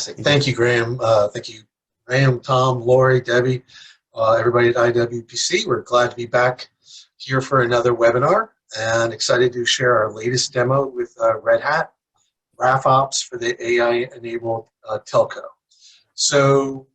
Fantastic. Thank you, Graham. Thank you, Graham, Tom, Lori, Debbie, everybody at Iwpc. We're glad to be back here for another webinar and excited to share our latest demo with Red Hat, Graphops for the AI-enabled telco. So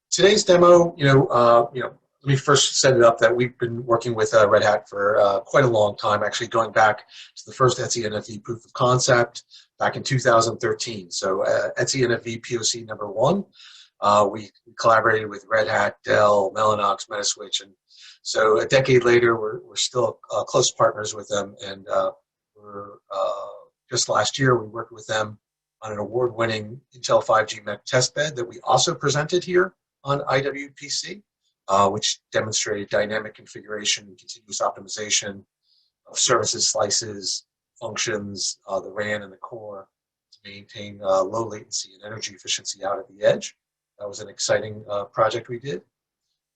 today's demo, let me first set it up that we've been working with Red Hat for quite a long time, actually going back to the first ETSI NFV proof of concept back in 2013. So ETSI NFV POC number 1, we collaborated with Red Hat, Dell, Mellanox, Metaswitch, and so a decade later, we're still close partners with them, and just last year we worked with them on an award-winning Intel 5G MEC testbed that we also presented here on Iwpc. Which demonstrated dynamic configuration and continuous optimization of services, slices, functions, the RAN and the core to maintain low latency and energy efficiency out at the edge. That was an exciting project we did.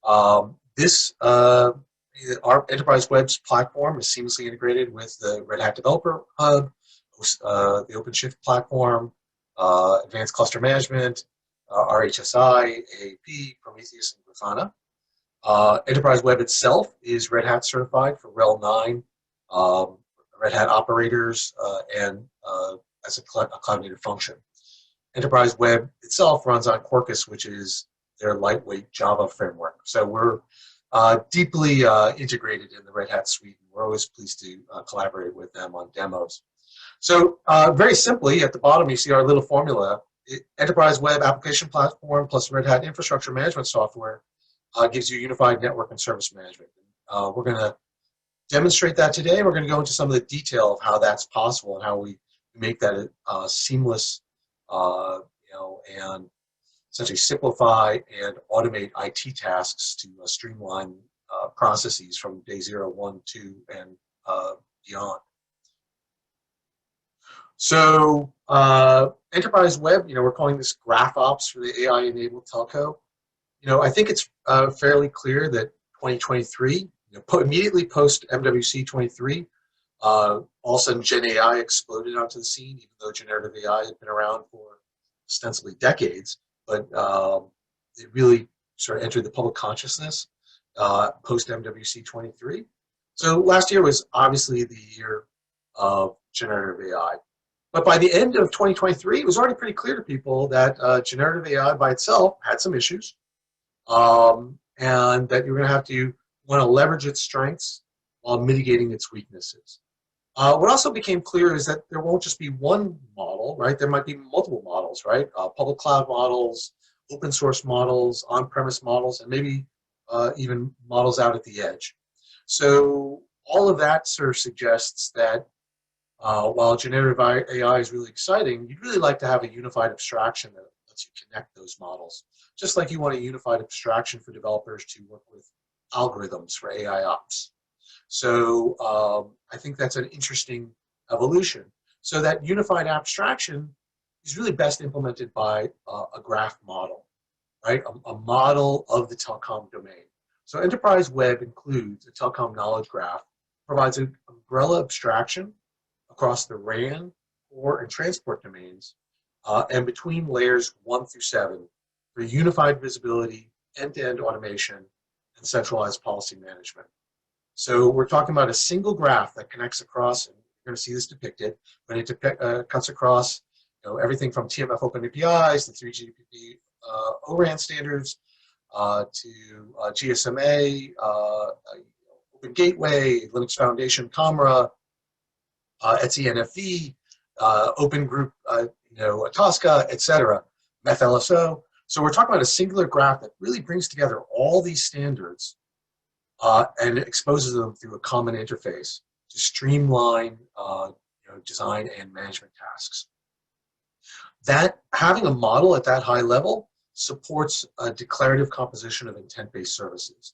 Our EnterpriseWeb's platform is seamlessly integrated with the Red Hat Developer Hub, the OpenShift platform, advanced cluster management, RHSI, AAP, Prometheus, and Grafana. EnterpriseWeb itself is Red Hat certified for RHEL 9, Red Hat operators, and as a cloud-native function. EnterpriseWeb itself runs on Quarkus, which is their lightweight Java framework. So we're deeply integrated in the Red Hat suite. We're always pleased to collaborate with them on demos. So very simply, at the bottom, you see our little formula. EnterpriseWeb application platform plus Red Hat infrastructure management software gives you unified network and service management. We're going to demonstrate that today. We're going to go into some of the detail of how that's possible and how we make that seamless, and essentially simplify and automate IT tasks to streamline processes from day 0, 1, 2, and beyond. So EnterpriseWeb, we're calling this Graphops for the AI-enabled telco. I think it's fairly clear that 2023, immediately post MWC 23, all of a sudden Gen AI exploded onto the scene, even though generative AI had been around for ostensibly decades, but it really sort of entered the public consciousness post MWC 23. So last year was obviously the year of generative AI. But by the end of 2023, it was already pretty clear to people that generative AI by itself had some issues. And that you're going to have to want to leverage its strengths while mitigating its weaknesses. What also became clear is that there won't just be one model, right? There might be multiple models, right? Public cloud models, open source models, on-premise models, and maybe even models out at the edge. So all of that sort of suggests that while generative AI is really exciting, you'd really like to have a unified abstraction that lets you connect those models. Just like you want a unified abstraction for developers to work with algorithms for AI ops. So I think that's an interesting evolution. So that unified abstraction is really best implemented by a graph model, right? A model of the telecom domain. So EnterpriseWeb includes a telecom knowledge graph, provides an umbrella abstraction across the RAN, core, and transport domains, and between layers 1 through 7 for unified visibility, end-to-end automation, and centralized policy management. So we're talking about a single graph that connects across, and you're going to see this depicted, but it cuts across everything from TMF open APIs to 3GPP ORAN standards to GSMA, Open Gateway, Linux Foundation, Camera, ETSI NFV, Open Group, Tosca, etc., MEF-LSO. So we're talking about a singular graph that really brings together all these standards and exposes them through a common interface to streamline design and management tasks. That having a model at that high level supports a declarative composition of intent-based services,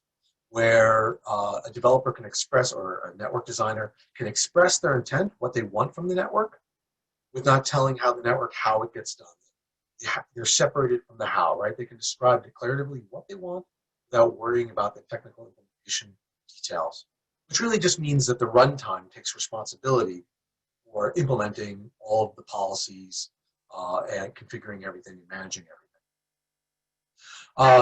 where a developer can express, or a network designer can express their intent, what they want from the network, with not telling how it gets done. They're separated from the how, right? They can describe declaratively what they want without worrying about the technical implementation details, which really just means that the runtime takes responsibility for implementing all of the policies and configuring everything and managing everything.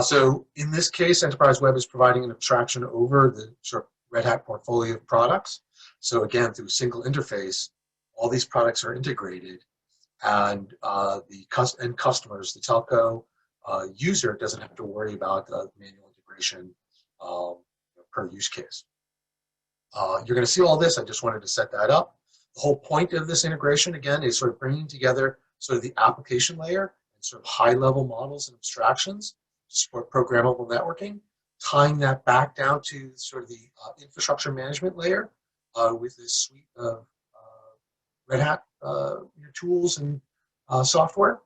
So in this case, Enterprise Web is providing an abstraction over the sort of Red Hat portfolio of products. So again, through a single interface, all these products are integrated, and the end customers, the telco user, doesn't have to worry about manual integration per use case. You're going to see all this. I just wanted to set that up. The whole point of this integration, again, is sort of bringing together sort of the application layer and sort of high-level models and abstractions to support programmable networking, tying that back down to sort of the infrastructure management layer with this suite of Red Hat tools and software,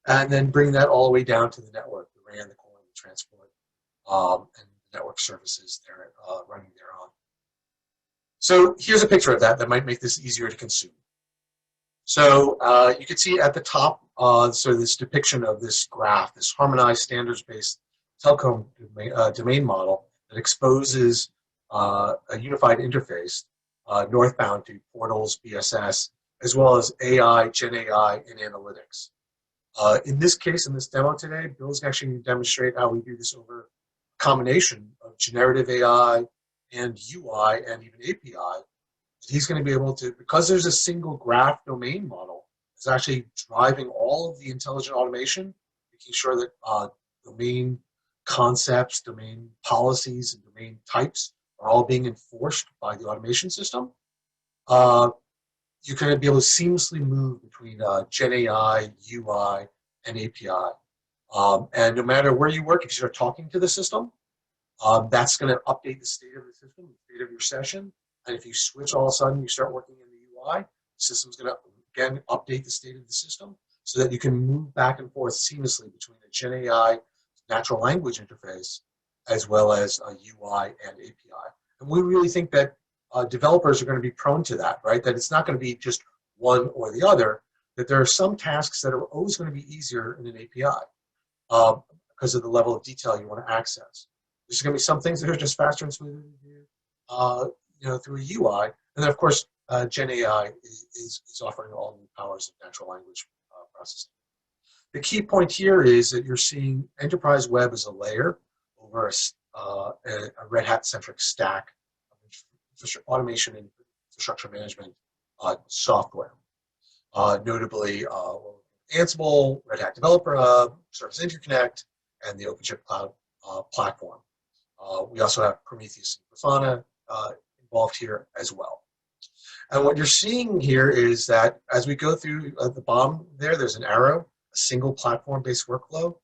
and then bring that all the way down to the network, the RAN, the calling, the transport, and the network services they're running thereon. So here's a picture of that might make this easier to consume. So you can see at the top, so this depiction of this graph, this harmonized standards-based Telecom domain model that exposes a unified interface northbound to portals, BSS, as well as AI, Gen AI, and analytics. In this case, in this demo today, Bill's actually going to demonstrate how we do this over a combination of generative AI and UI and even API. He's going to be able to, because there's a single graph domain model, it's actually driving all of the intelligent automation, making sure that domain concepts, domain policies, and domain types are all being enforced by the automation system. You're going to be able to seamlessly move between Gen AI, UI, and API. And no matter where you work, if you start talking to the system, that's going to update the state of the system, the state of your session. And if you switch all of a sudden, you start working in the UI, the system's going to, again, update the state of the system so that you can move back and forth seamlessly between a Gen AI natural language interface as well as a UI and API. And we really think that developers are going to be prone to that, right? That it's not going to be just one or the other, that there are some tasks that are always going to be easier in an API because of the level of detail you want to access. There's going to be some things that are just faster and smoother to do, through a UI. And then, of course, Gen AI is offering all new powers of natural language processing. The key point here is that you're seeing Enterprise Web as a layer over a Red Hat-centric stack of automation and infrastructure management software. Notably, Ansible, Red Hat Developer Hub, Service Interconnect, and the OpenShift Cloud platform. We also have Prometheus and Grafana involved here as well. And what you're seeing here is that as we go through the bottom there's an arrow, a single platform-based workflow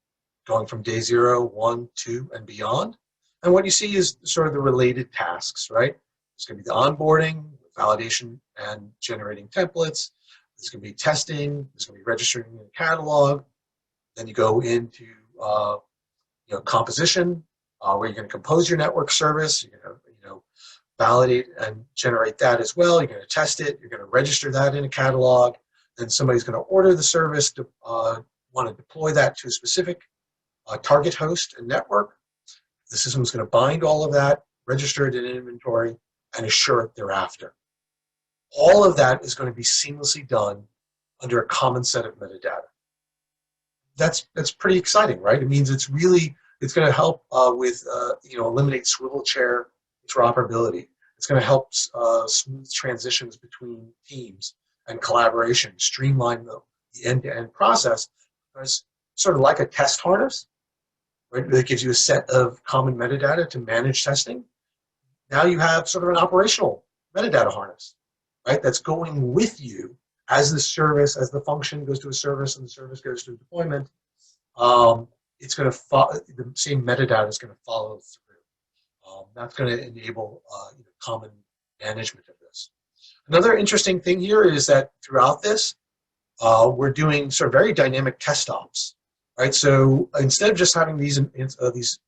going from day 0, 1, 2, and beyond. And what you see is sort of the related tasks, right? There's going to be the onboarding, validation, and generating templates. There's going to be testing. There's going to be registering in a catalog. Then you go into composition, where you're going to compose your network service. You're going to validate and generate that as well. You're going to test it. You're going to register that in a catalog. Then somebody's going to order the service to want to deploy that to a specific target host and network. The system is going to bind all of that, register it in inventory, and assure it thereafter. All of that is going to be seamlessly done under a common set of metadata. That's pretty exciting, right? It means it's going to help with eliminate swivel chair interoperability. It's going to help smooth transitions between teams and collaboration, streamline the end-to-end process. It's sort of like a test harness, right? That gives you a set of common metadata to manage testing. Now you have sort of an operational metadata harness, right? That's going with you as the service, as the function goes to a service and the service goes to a deployment. It's going to follow, the same metadata is going to follow through. That's going to enable common management of this. Another interesting thing here is that throughout this, we're doing sort of very dynamic test ops, right? So instead of just having these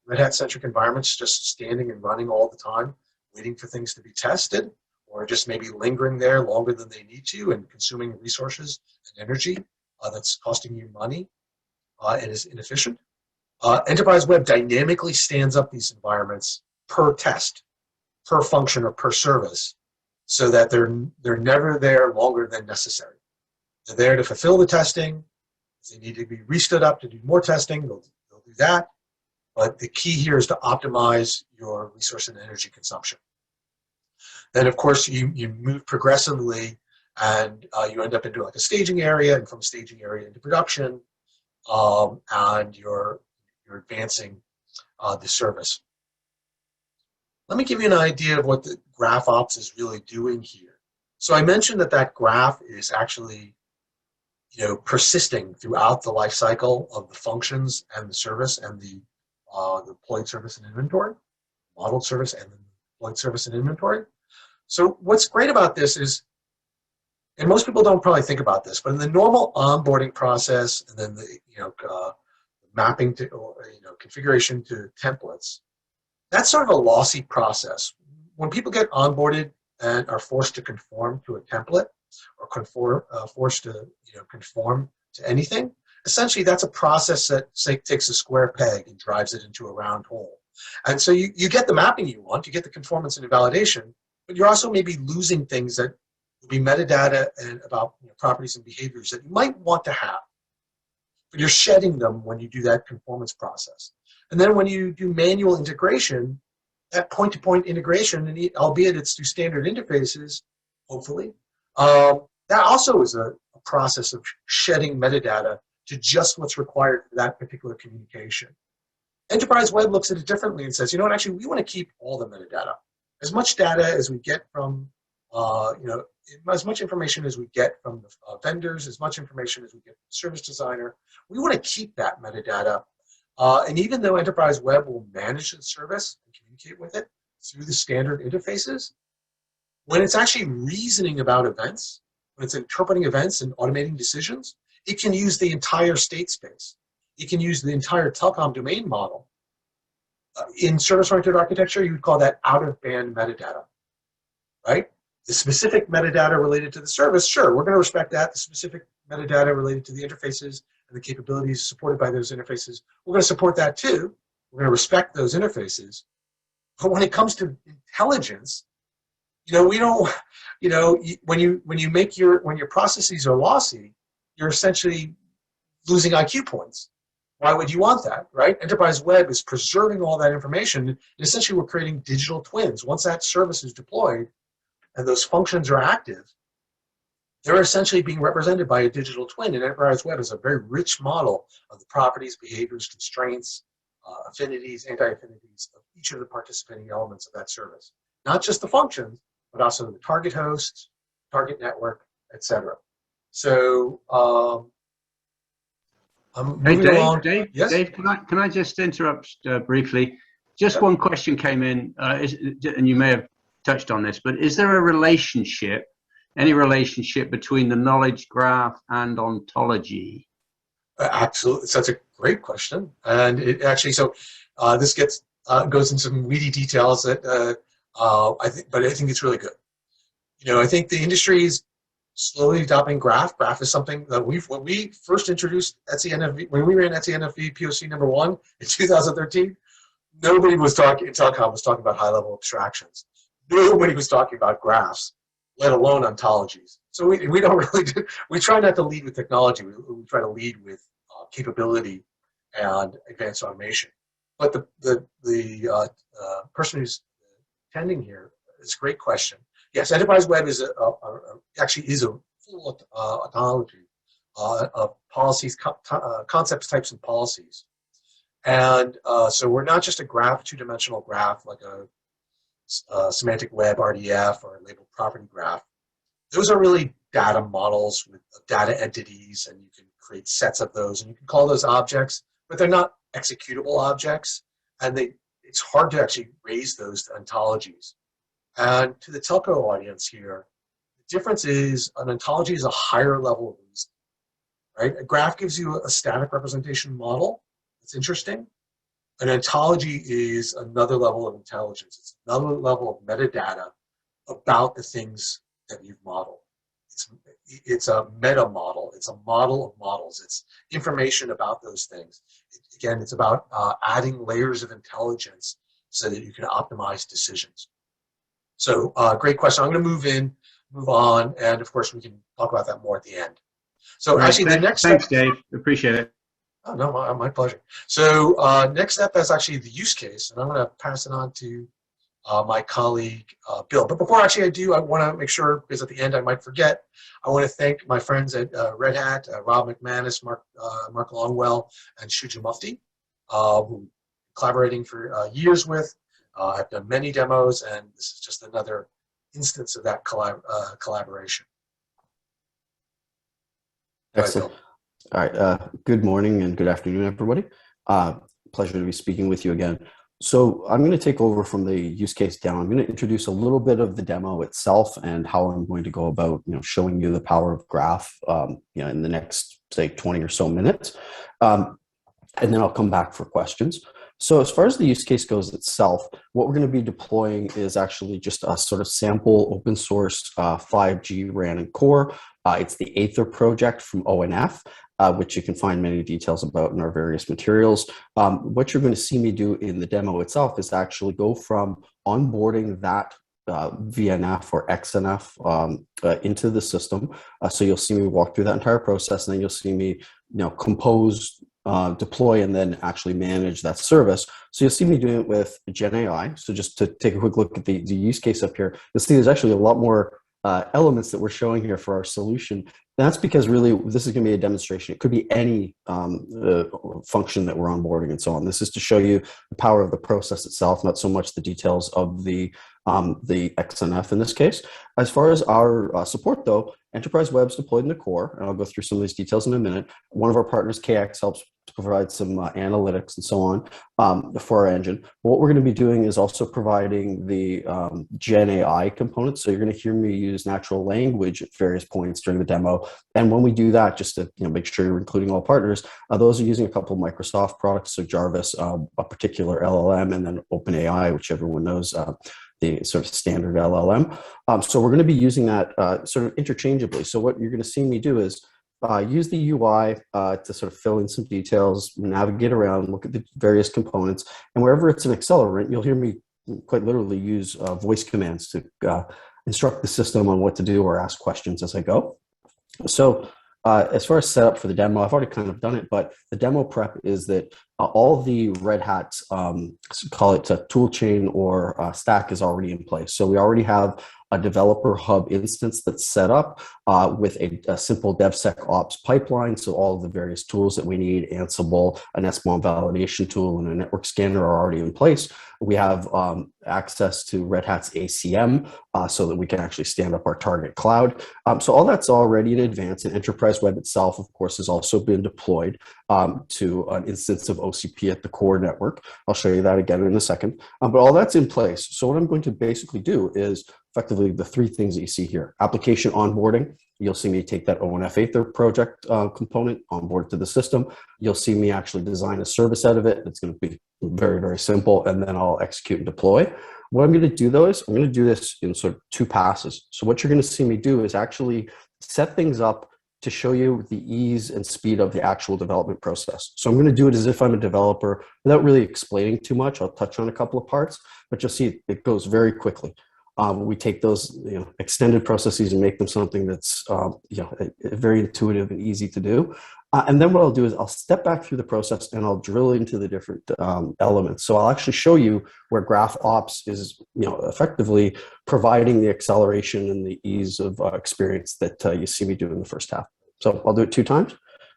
Red Hat-centric environments just standing and running all the time, waiting for things to be tested, or just maybe lingering there longer than they need to and consuming resources and energy that's costing you money and is inefficient, Enterprise Web dynamically stands up these environments per test, per function, or per service, so that they're never there longer than necessary. They're there to fulfill the testing, If they need to be restood up to do more testing, they'll do that. But the key here is to optimize your resource and energy consumption. Then, of course, you move progressively, and you end up into like a staging area, and from a staging area into production, and you're advancing the service. Let me give you an idea of what the Graphops is really doing here. So I mentioned that graph is actually, persisting throughout the life cycle of the functions and the service and the deployed service and inventory, modeled service and the deployed service and inventory. So what's great about this is, and most people don't probably think about this, but in the normal onboarding process and then the mapping to configuration to templates, that's sort of a lossy process. When people get onboarded and are forced to conform to a template or forced to conform to anything, essentially that's a process that takes a square peg and drives it into a round hole. And so you get the mapping you want, you get the conformance and validation, but you're also maybe losing things that will be metadata and about properties and behaviors that you might want to have. But you're shedding them when you do that conformance process. And then when you do manual integration, that point-to-point integration, and albeit it's through standard interfaces, hopefully, that also is a process of shedding metadata to just what's required for that particular communication. Enterprise Web looks at it differently and says, actually, we want to keep all the metadata. As much data as we get from, as much information as we get from the vendors, as much information as we get from the service designer, we want to keep that metadata. And even though Enterprise Web will manage the service and communicate with it through the standard interfaces, when it's actually reasoning about events, when it's interpreting events and automating decisions, it can use the entire state space. It can use the entire telecom domain model. In service-oriented architecture, you would call that out-of-band metadata, right? The specific metadata related to the service, sure, we're going to respect that. The specific metadata related to the interfaces and the capabilities supported by those interfaces, we're going to support that too. We're going to respect those interfaces. But when it comes to intelligence, we don't, when your processes are lossy, you're essentially losing IQ points. Why would you want that, right? Enterprise Web is preserving all that information, and essentially we're creating digital twins. Once that service is deployed and those functions are active, they're essentially being represented by a digital twin, and Enterprise Web is a very rich model of the properties, behaviors, constraints, affinities, anti-affinities of each of the participating elements of that service. Not just the functions, but also the target host, target network, etc. So I'm moving along. Dave, yes? Dave, can I just interrupt briefly? Just one question came in, and you may have touched on this, but is there a relationship, any relationship between the knowledge graph and ontology? Absolutely, that's a great question, and it actually this goes into some weedy details that I think it's really good. I think the industry is slowly adopting graph. Graph is something that when we first introduced ETSI NFV, when we ran ETSI NFV POC #1 in 2013, nobody was talking in telecom was talking about high-level abstractions. Nobody was talking about graphs, let alone ontologies. So we don't really do, we try not to lead with technology. We try to lead with capability and advanced automation. But the person who's attending here, it's a great question. Yes, Enterprise Web is actually a full ontology of policies, concepts, types, and policies. And so we're not just a graph, two-dimensional graph like a semantic web RDF or a labeled property graph. Those are really data models with data entities, and you can create sets of those, and you can call those objects, but they're not executable objects, and it's hard to actually raise those to ontologies. And to the telco audience here, the difference is an ontology is a higher level of reasoning, right? A graph gives you a static representation model. It's interesting. An ontology is another level of intelligence. It's another level of metadata about the things that you've modeled. It's a meta model. It's a model of models. It's information about those things. Again, it's about adding layers of intelligence so that you can optimize decisions. So great question. I'm going to move on, and of course we can talk about that more at the end. So Great. actually the next step. Thanks, Dave. Appreciate it. Oh, no, my pleasure. So next step is actually the use case, and I'm going to pass it on to my colleague, Bill. But before actually I do, I want to make sure, because at the end I might forget, I want to thank my friends at Red Hat, Rob McManus, Mark Longwell, and Shuja Mufti, who collaborating for years with. I've done many demos, and this is just another instance of that collaboration. Excellent. All right. Good morning and good afternoon, everybody. Pleasure to be speaking with you again. So I'm going to take over from the use case demo. I'm going to introduce a little bit of the demo itself and how I'm going to go about, showing you the power of Graph, in the next, say, 20 or so minutes. And then I'll come back for questions. So as far as the use case goes itself, what we're going to be deploying is actually just a sort of sample open source 5G RAN and core. It's the Aether project from ONF, which you can find many details about in our various materials. What you're going to see me do in the demo itself is actually go from onboarding that VNF or XNF into the system. So you'll see me walk through that entire process, and then you'll see me compose, deploy, and then actually manage that service. So you'll see me doing it with Gen AI. So just to take a quick look at the use case up here, you'll see there's actually a lot more elements that we're showing here for our solution. That's because really this is going to be a demonstration. It could be any function that we're onboarding and so on. This is to show you the power of the process itself, not so much the details of the XNF in this case. As far as our support though, EnterpriseWeb's deployed in the core, and I'll go through some of these details in a minute. One of our partners, KX, helps to provide some analytics and so on for our engine. But what we're going to be doing is also providing the Gen AI components. So you're going to hear me use natural language at various points during the demo. And when we do that, just to make sure you're including all partners, those are using a couple of Microsoft products, so Jarvis, a particular LLM, and then OpenAI, which everyone knows, the sort of standard LLM. So we're going to be using that sort of interchangeably. So what you're going to see me do is use the UI to sort of fill in some details, navigate around, look at the various components, and wherever it's an accelerant, you'll hear me quite literally use voice commands to instruct the system on what to do or ask questions as I go. So as far as setup for the demo, I've already kind of done it, but the demo prep is that all the Red Hat, call it a tool chain or stack, is already in place. So we already have a developer hub instance that's set up with a simple DevSecOps pipeline. So all of the various tools that we need, Ansible, an SBOM validation tool, and a network scanner are already in place. We have access to Red Hat's ACM so that we can actually stand up our target cloud. So all that's already in advance, and EnterpriseWeb itself, of course, has also been deployed to an instance of OCP at the core network. I'll show you that again in a second. But all that's in place. So what I'm going to basically do is effectively the three things that you see here. Application onboarding. You'll see me take that ONF Aether project component, onboard to the system. You'll see me actually design a service out of it. It's going to be very, very simple, and then I'll execute and deploy. What I'm going to do though is I'm going to do this in sort of two passes. So what you're going to see me do is actually set things up to show you the ease and speed of the actual development process. So I'm going to do it as if I'm a developer without really explaining too much. I'll touch on a couple of parts, but you'll see it goes very quickly. We take those extended processes and make them something that's very intuitive and easy to do. And then what I'll do is I'll step back through the process and I'll drill into the different elements. So I'll actually show you where Graphops is effectively providing the acceleration and the ease of experience that you see me do in the first half. So I'll do it 2 times.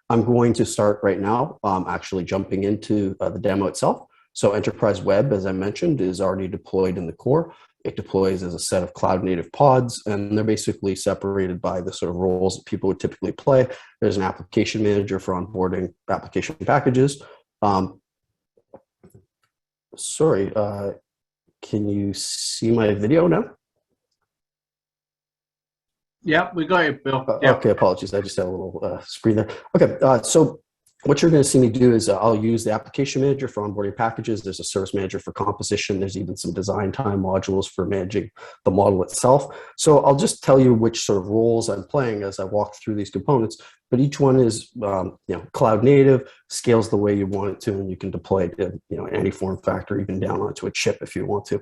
I'm going to start right now actually jumping into the demo itself. So EnterpriseWeb, as I mentioned, is already deployed in the core. It deploys as a set of cloud-native pods, and they're basically separated by the sort of roles that people would typically play. There's an application manager for onboarding application packages. Sorry, can you see my video now? Yeah, we got it, Bill. Okay, apologies. I just had a little screen there. Okay, so what you're going to see me do is I'll use the application manager for onboarding packages. There's a service manager for composition. There's even some design time modules for managing the model itself. So I'll just tell you which sort of roles I'm playing as I walk through these components, but each one is cloud native, scales the way you want it to, and you can deploy it in any form factor, even down onto a chip if you want to.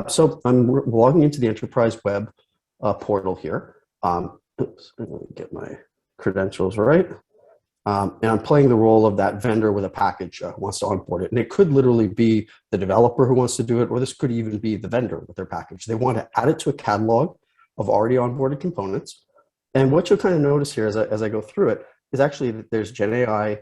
So I'm logging into the EnterpriseWeb portal here. Oops, I'm going to get my credentials, right? And I'm playing the role of that vendor with a package who wants to onboard it. And it could literally be the developer who wants to do it, or this could even be the vendor with their package. They want to add it to a catalog of already onboarded components. And what you'll kind of notice here as I go through it is actually that there's GenAI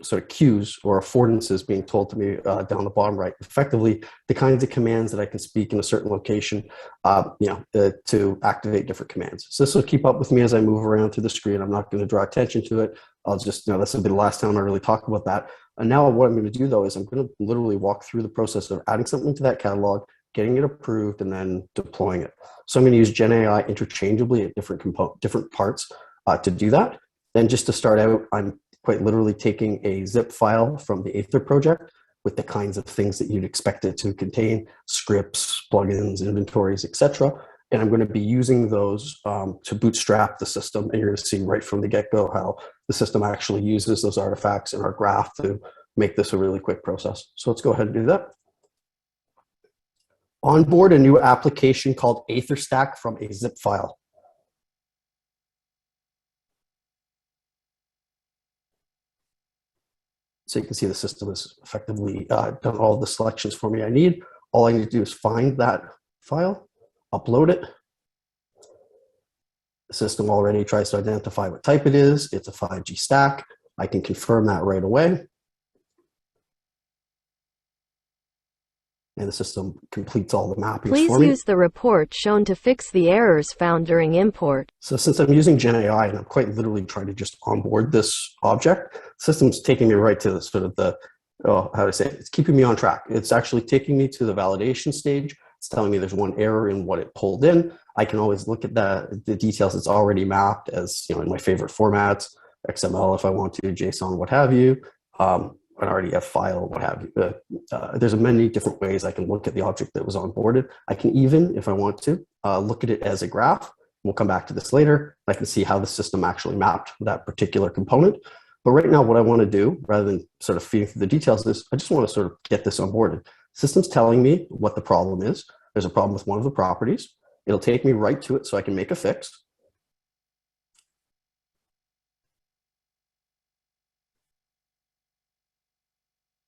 sort of cues or affordances being told to me down the bottom right, effectively the kinds of commands that I can speak in a certain location, to activate different commands. So this will keep up with me as I move around through the screen. I'm not going to draw attention to it. I'll just, this will be the last time I really talk about that. And now what I'm going to do though is I'm going to literally walk through the process of adding something to that catalog, getting it approved, and then deploying it. So I'm going to use GenAI interchangeably at different parts to do that. Then just to start out, I'm quite literally taking a zip file from the Aether project with the kinds of things that you'd expect it to contain, scripts, plugins, inventories, etc. And I'm going to be using those to bootstrap the system. And you're going to see right from the get-go how the system actually uses those artifacts in our graph to make this a really quick process. So let's go ahead and do that. Onboard a new application called AetherStack from a zip file. So you can see the system has effectively done all the selections for me I need. All I need to do is find that file, upload it. The system already tries to identify what type it is. It's a 5G stack. I can confirm that right away. And the system completes all the mappings for me. Please use the report shown to fix the errors found during import. So since I'm using GenAI and I'm quite literally trying to just onboard this object, the system's taking me right to the sort of the, how to say it? It's keeping me on track. It's actually taking me to the validation stage. It's telling me there's one error in what it pulled in. I can always look at the details. It's already mapped as, in my favorite formats, XML if I want to, JSON, what have you. An RDF file, what have you. There's many different ways I can look at the object that was onboarded. I can even, if I want to, look at it as a graph. We'll come back to this later. I can see how the system actually mapped that particular component. But right now, what I want to do, rather than sort of feeding through the details of this, I just want to sort of get this onboarded. System's telling me what the problem is. There's a problem with one of the properties. It'll take me right to it so I can make a fix.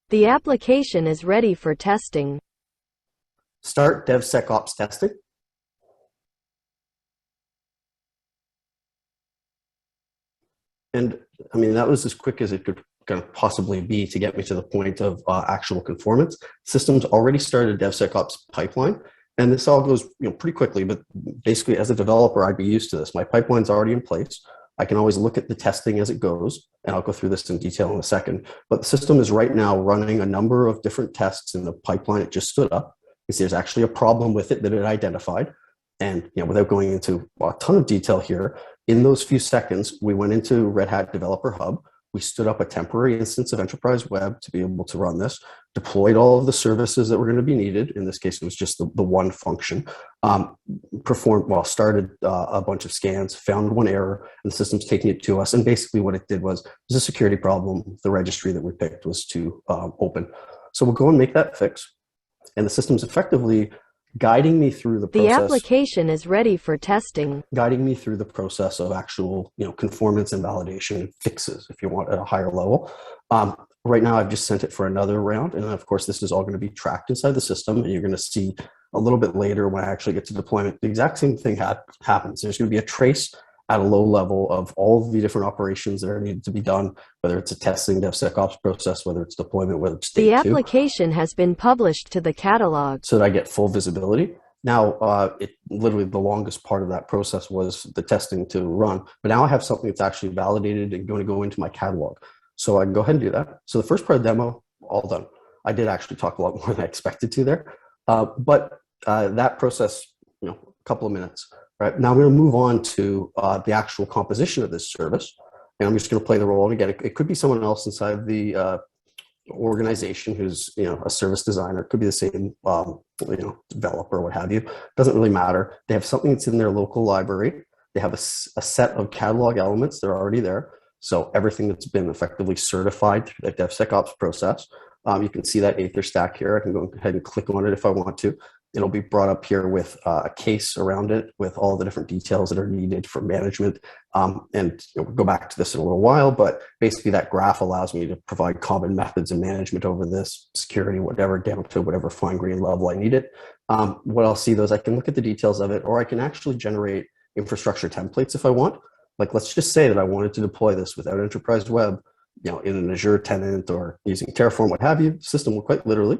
The application is ready for testing. Start DevSecOps testing. And I mean, that was as quick as it could kind of possibly be to get me to the point of actual conformance. Systems already started a DevSecOps pipeline, and this all goes pretty quickly, but basically as a developer, I'd be used to this. My pipeline's already in place. I can always look at the testing as it goes, and I'll go through this in detail in a second. But the system is right now running a number of different tests in the pipeline it just stood up. You see there's actually a problem with it that it identified. And without going into a ton of detail here, in those few seconds, we went into Red Hat Developer Hub. We stood up a temporary instance of EnterpriseWeb to be able to run this, deployed all of the services that were going to be needed. In this case, it was just the one function. Started a bunch of scans, found one error, and the system's taking it to us. And basically what it did was a security problem. The registry that we picked was too open. So we'll go and make that fix. And the system's effectively guiding me through the process. The application is ready for testing. Guiding me through the process of actual, conformance and validation fixes, if you want, at a higher level. Right now, I've just sent it for another round. And of course, this is all going to be tracked inside the system. And you're going to see a little bit later when I actually get to deployment, the exact same thing happens. There's going to be a trace at a low level of all of the different operations that are needed to be done, whether it's a testing DevSecOps process, whether it's deployment, whether it's the application has been published to the catalog. So that I get full visibility. Now, literally the longest part of that process was the testing to run, but now I have something that's actually validated and going to go into my catalog. So I can go ahead and do that. So the first part of the demo, all done. I did actually talk a lot more than I expected to there, but that process, a couple of minutes. Right, now I'm going to move on to the actual composition of this service, and I'm just going to play the role again. It could be someone else inside the organization who's a service designer. It could be the same developer, what have you. Doesn't really matter. They have something that's in their local library. They have a set of catalog elements that are already there. So everything that's been effectively certified through the DevSecOps process. You can see that Aether stack here. I can go ahead and click on it if I want to. It'll be brought up here with a case around it with all the different details that are needed for management. And we'll go back to this in a little while, but basically that graph allows me to provide common methods of management over this, security, whatever, down to whatever fine grained level I need it. What I'll see though is I can look at the details of it, or I can actually generate infrastructure templates if I want. Like, let's just say that I wanted to deploy this without Enterprise Web, in an Azure tenant or using Terraform, what have you. The system will quite literally,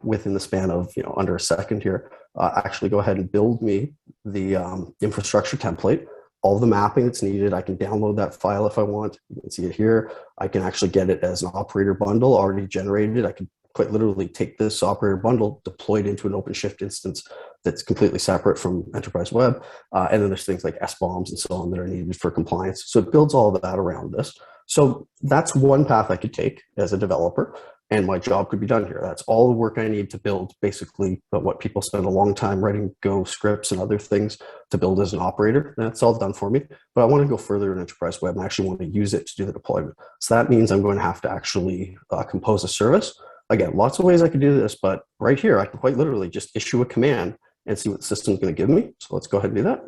within the span of, under a second here, actually go ahead and build me the infrastructure template, all the mapping that's needed. I can download that file if I want. You can see it here. I can actually get it as an operator bundle already generated. I can quite literally take this operator bundle, deploy it into an OpenShift instance that's completely separate from Enterprise Web. And then there's things like SBOMs and so on that are needed for compliance. So it builds all of that around this. So that's one path I could take as a developer, and my job could be done here. That's all the work I need to build basically what people spend a long time writing Go scripts and other things to build as an operator. That's all done for me. But I want to go further in Enterprise Web and actually want to use it to do the deployment. So that means I'm going to have to actually compose a service. Again, lots of ways I could do this, but right here, I can quite literally just issue a command and see what the system's going to give me. So let's go ahead and do that.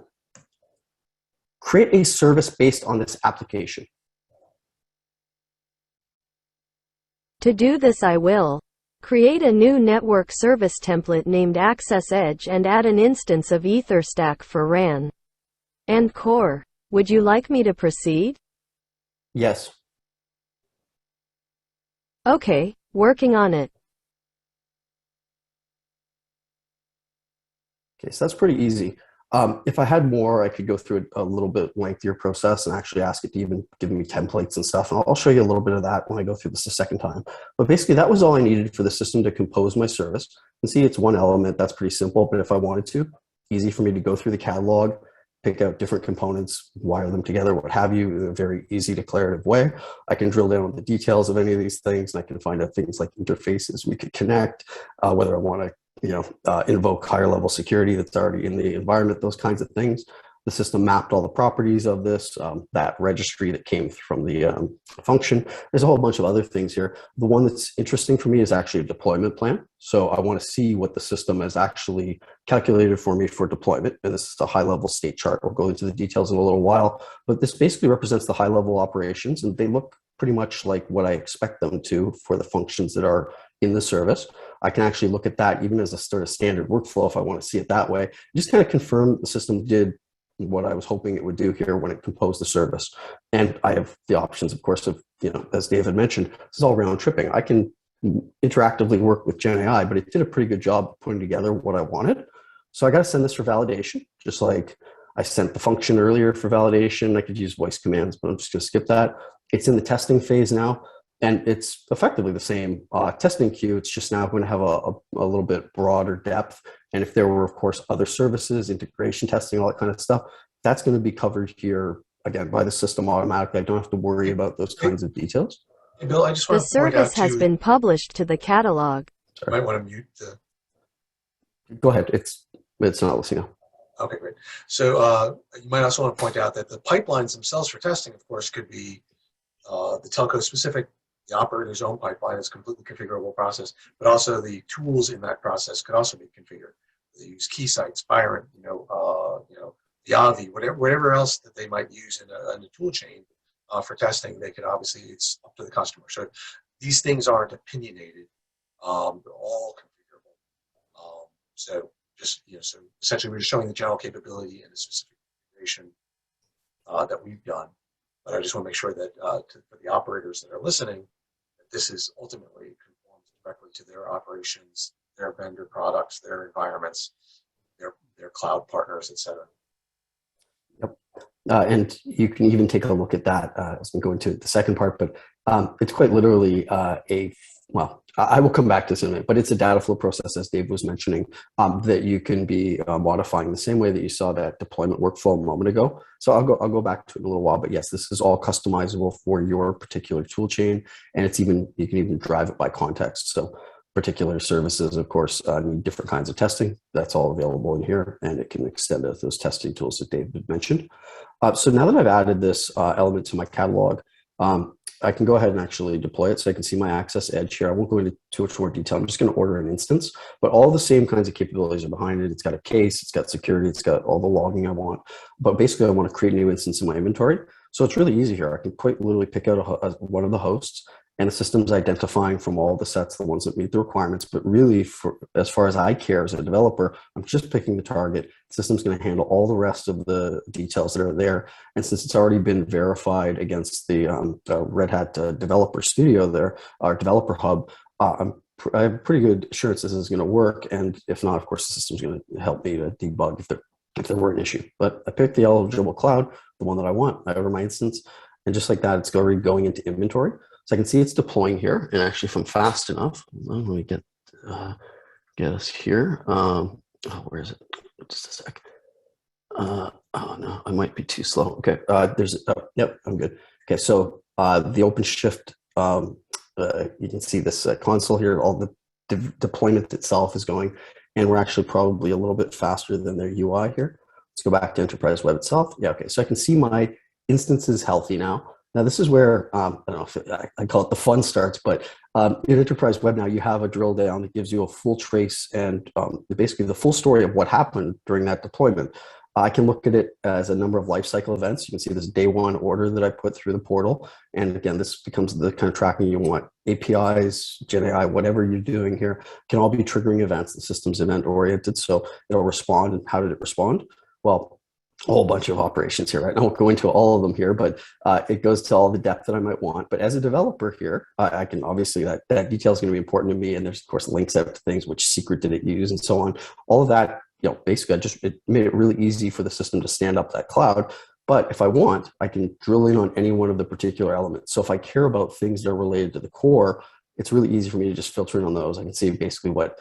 Create a service based on this application. To do this, I will create a new network service template named Access Edge and add an instance of EtherStack for RAN and Core. Would you like me to proceed? Yes. Okay, working on it. Okay, so that's pretty easy. If I had more, I could go through a little bit lengthier process and actually ask it to even give me templates and stuff. And I'll show you a little bit of that when I go through this a second time. But basically, that was all I needed for the system to compose my service. And see, it's one element. That's pretty simple. But if I wanted to, easy for me to go through the catalog, pick out different components, wire them together, what have you, in a very easy declarative way. I can drill down on the details of any of these things, and I can find out things like interfaces we could connect, whether I want to invoke higher level security that's already in the environment, those kinds of things. The system mapped all the properties of this, that registry that came from the function. There's a whole bunch of other things here. The one that's interesting for me is actually a deployment plan. So I want to see what the system has actually calculated for me for deployment. And this is a high level state chart. We'll go into the details in a little while, but this basically represents the high level operations, and they look pretty much like what I expect them to for the functions that are in the service. I can actually look at that even as a sort of standard workflow if I want to see it that way. Just kind of confirm the system did what I was hoping it would do here when it composed the service. And I have the options, of course, of, as David mentioned, this is all round tripping. I can interactively work with Gen AI, but it did a pretty good job of putting together what I wanted. So I got to send this for validation, just like I sent the function earlier for validation. I could use voice commands, but I'm just going to skip that. It's in the testing phase now, and it's effectively the same testing queue. It's just now going to have a little bit broader depth. And if there were, of course, other services, integration testing, all that kind of stuff, that's going to be covered here, again, by the system automatically. I don't have to worry about those kinds of details. Hey, Bill, I just want The to point out service has been published to the catalog. You might want to mute the... Go ahead. It's not listening now. Okay, great. So you might also want to point out that the pipelines themselves for testing, of course, could be the telco specific. The operator's own pipeline is a completely configurable process, but also the tools in that process could also be configured. They use Keysight, Spirent, the Avi, whatever else that they might use in a tool chain for testing. They could obviously, it's up to the customer. So these things aren't opinionated; they're all configurable. So just so essentially, we're just showing the general capability and the specific configuration that we've done. But I just want to make sure that for the operators that are listening, that this is ultimately conforms directly to their operations, their vendor products, their environments, their cloud partners, et cetera. Yep. And you can even take a look at that as we go into the second part, but it's quite literally I will come back to this in a minute, but it's a data flow process, as Dave was mentioning, that you can be modifying the same way that you saw that deployment workflow a moment ago. So I'll go back to it in a little while, but yes, this is all customizable for your particular tool chain, and you can even drive it by context. So particular services, of course, need different kinds of testing. That's all available in here, and it can extend those testing tools that David mentioned. So now that I've added this element to my catalog, I can go ahead and actually deploy it. So I can see my access edge here. I won't go into too much more detail. I'm just going to order an instance, but all the same kinds of capabilities are behind it. It's got a case, it's got security, it's got all the logging I want. But basically, I want to create a new instance in my inventory. So it's really easy here. I can quite literally pick out one of the hosts, and the system's identifying from all the sets the ones that meet the requirements. But really, for as far as I care as a developer, I'm just picking the target. The system's going to handle all the rest of the details that are there. And since it's already been verified against the Red Hat Developer Studio there, our Developer Hub, I have pretty good assurance this is going to work. And if not, of course, the system's going to help me to debug if there were an issue. But I picked the eligible cloud, the one that I want. I order my instance, and just like that, it's already going into inventory. So I can see it's deploying here, and actually, if I'm fast enough, let me get us here. Where is it? Just a sec. Oh no, I might be too slow. Okay, yep, I'm good. Okay, so the OpenShift, you can see this console here. All the deployment itself is going, and we're actually probably a little bit faster than their UI here. Let's go back to Enterprise Web itself. Yeah, okay, so I can see my instance is healthy now. Now, this is where, I don't know if I call it the fun starts, but in Enterprise Web now, you have a drill down that gives you a full trace and basically the full story of what happened during that deployment. I can look at it as a number of lifecycle events. You can see this day one order that I put through the portal. And again, this becomes the kind of tracking you want. APIs, GenAI, whatever you're doing here, can all be triggering events. The system's event oriented, so it'll respond. And how did it respond? Well, a whole bunch of operations here, right? I won't go into all of them here, but it goes to all the depth that I might want. But as a developer here, I can obviously, that detail is going to be important to me. And there's, of course, links out to things, which secret did it use and so on. All of that, basically, it made it really easy for the system to stand up that cloud. But if I want, I can drill in on any one of the particular elements. So if I care about things that are related to the core, it's really easy for me to just filter in on those. I can see basically what,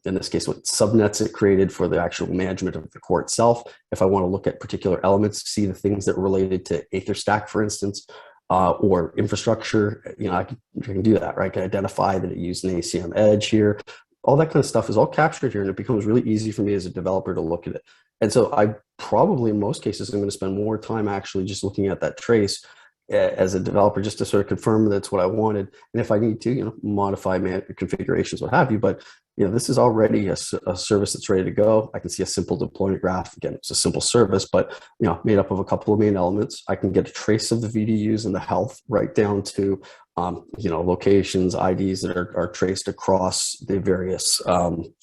in this case, what subnets it created for the actual management of the core itself. If I want to look at particular elements, see the things that are related to AetherStack, for instance, or infrastructure, I can do that, right? I can identify that it used an ACM edge here. All that kind of stuff is all captured here, and it becomes really easy for me as a developer to look at it. And so I probably, in most cases, I'm going to spend more time actually just looking at that trace as a developer, just to sort of confirm that's what I wanted. And if I need to, modify configurations, what have you. But this is already a service that's ready to go. I can see a simple deployment graph. Again, it's a simple service, but made up of a couple of main elements. I can get a trace of the VDUs and the health right down to locations, IDs that are traced across the various the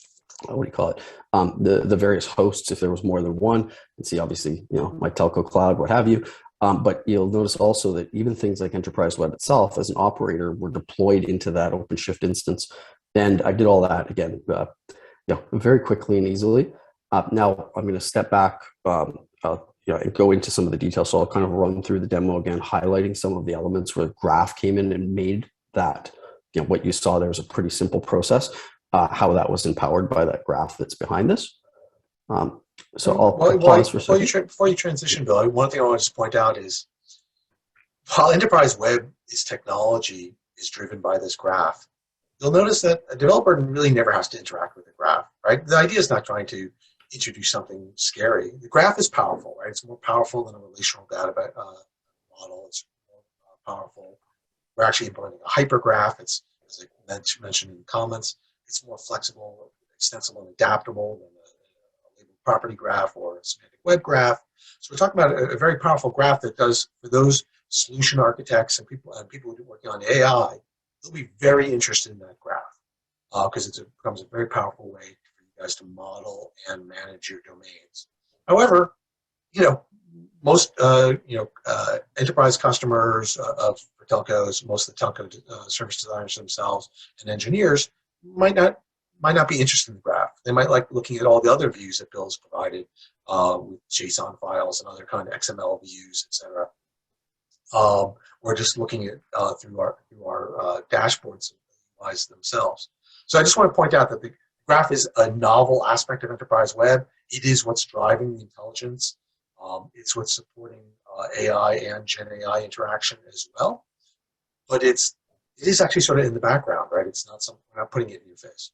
various hosts. If there was more than one, you can see obviously my telco cloud, what have you. But you'll notice also that even things like Enterprise Web itself, as an operator, were deployed into that OpenShift instance. And I did all that again, very quickly and easily. Now I'm going to step back and go into some of the details. So I'll kind of run through the demo again, highlighting some of the elements where the graph came in and made that. What you saw there was a pretty simple process. How that was empowered by that graph that's behind this. So I'll pause for a second. Before you transition, Bill, one thing I want to just point out is while Enterprise Web is technology is driven by this graph, you'll notice that a developer really never has to interact with the graph, right? The idea is not trying to introduce something scary. The graph is powerful, right? It's more powerful than a relational data model. It's more powerful. We're actually implementing a hypergraph. It's, as I mentioned in the comments, it's more flexible, extensible, and adaptable than a labeled property graph or a semantic web graph. So we're talking about a very powerful graph that does, for those solution architects and people who are working on AI, they'll be very interested in that graph because it becomes a very powerful way for you guys to model and manage your domains. However, most enterprise customers for telcos, most of the telco service designers themselves and engineers might not be interested in the graph. They might like looking at all the other views that Bill's provided with JSON files and other kind of XML views, etc. Or just looking at through our dashboards and UIs themselves. So I just want to point out that the graph is a novel aspect of Enterprise Web. It is what's driving the intelligence. It's what's supporting AI and Gen AI interaction as well. But it is actually sort of in the background, right? It's not something, we're not putting it in your face.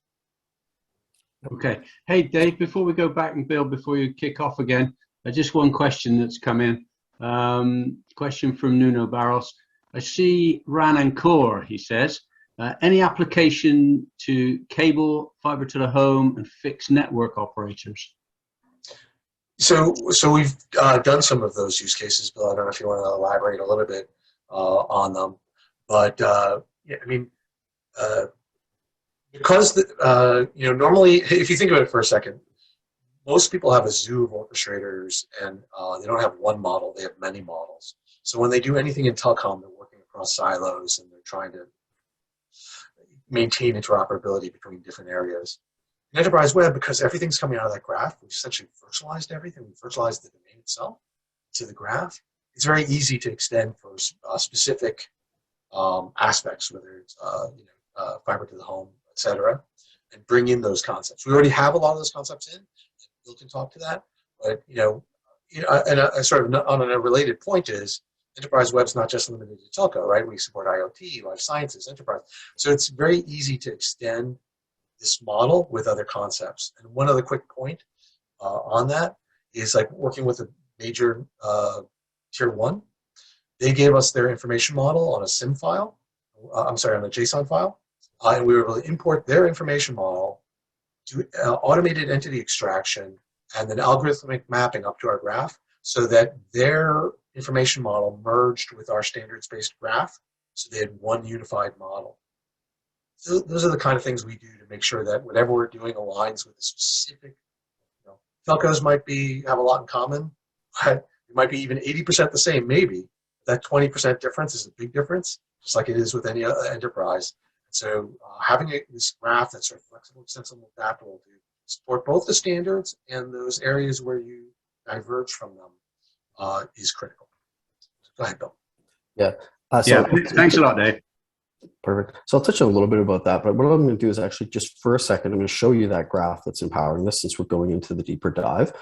Okay. Hey, Dave, before we go back, and Bill, before you kick off again, just one question that's come in. Question from Nuno Barros. I see RAN and core, he says. Any application to cable, fiber to the home, and fixed network operators? So we've done some of those use cases, Bill. I don't know if you want to elaborate a little bit on them, but yeah, I mean, because normally, if you think about it for a second, most people have a zoo of orchestrators, and they don't have one model; they have many models. So when they do anything in telecom, they're working across silos, and they're trying to maintain interoperability between different areas. In Enterprise Web, because everything's coming out of that graph, we've essentially virtualized everything. We've virtualized the domain itself to the graph. It's very easy to extend for specific aspects, whether it's fiber to the home, etc., and bring in those concepts. We already have a lot of those concepts in. Bill can talk to that, but and a sort of on a related point is Enterprise Web's not just limited to telco, right? We support IoT, life sciences, enterprise. So it's very easy to extend this model with other concepts. And one other quick point on that is like working with a major tier one. They gave us their information model on a SIM file, on a JSON file, and we were able to import their information model to automated entity extraction and then algorithmic mapping up to our graph so that their information model merged with our standards-based graph, so they had one unified model. So those are the kind of things we do to make sure that whatever we're doing aligns with a specific, telcos might have a lot in common, but it might be even 80% the same, maybe. That 20% difference is a big difference, just like it is with any other enterprise. So having this graph that's sort of flexible, extensible, adaptable to support both the standards and those areas where you diverge from them is critical. Go ahead, Bill. Yeah. Thanks a lot, Dave. Perfect. So I'll touch on a little bit about that, but what I'm going to do is actually just for a second, I'm going to show you that graph that's empowering this since we're going into the deeper dive.